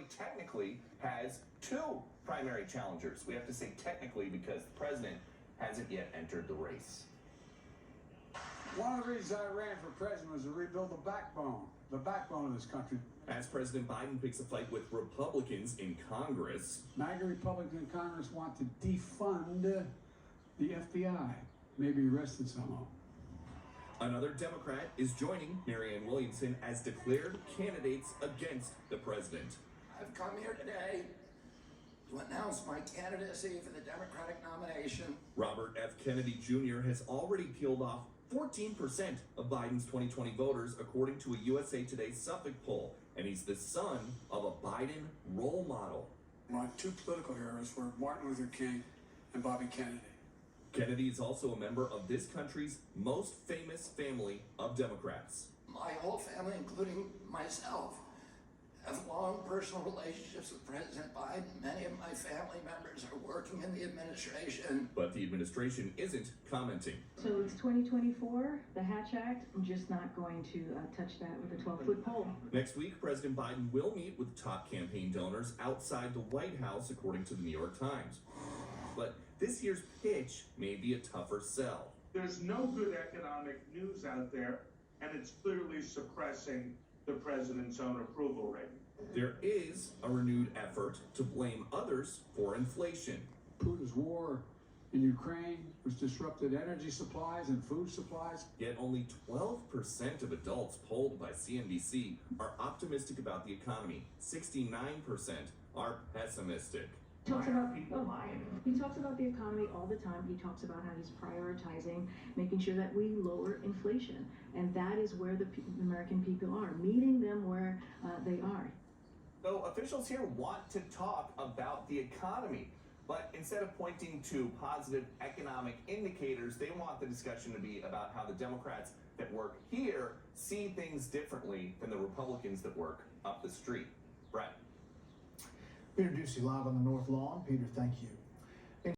only technically has two primary challengers. We have to say technically because the president hasn't yet entered the race. One of the reasons I ran for president was to rebuild the backbone of this country. As President Biden picks a fight with Republicans in Congress. MAGA Republicans in Congress want to defund the FBI, maybe arrested somehow. Another Democrat is joining Marianne Williamson as declared candidates against the president. I've come here today to announce my candidacy for the Democratic nomination. Robert F. Kennedy Jr. has already peeled off 14% of Biden's 2020 voters, according to a USA Today Suffolk poll, and he's the son of a Biden role model. My two political heroes were Martin Luther King and Bobby Kennedy. Kennedy is also a member of this country's most famous family of Democrats. My whole family, including myself, have long personal relationships with President Biden. Many of my family members are working in the administration. But the administration isn't commenting. So it's 2024, the Hatch Act. I'm just not going to touch that with a 12-foot pole. Next week, President Biden will meet with top campaign donors outside the White House, according to the New York Times. But this year's pitch may be a tougher sell. There's no good economic news out there, and it's clearly suppressing the president's own approval rating. There is a renewed effort to blame others for inflation. Putin's war in Ukraine, which disrupted energy supplies and food supplies. Yet only 12% of adults polled by CNBC are optimistic about the economy. 69% are pessimistic. He talks about the economy all the time. He talks about how he's prioritizing making sure that we lower inflation. And that is where the American people are, meeting them where they are. So officials here want to talk about the economy, but instead of pointing to positive economic indicators, they want the discussion to be about how the Democrats that work here see things differently than the Republicans that work up the street. Brett. Peter Doocy live on the North Lawn. Peter, thank you.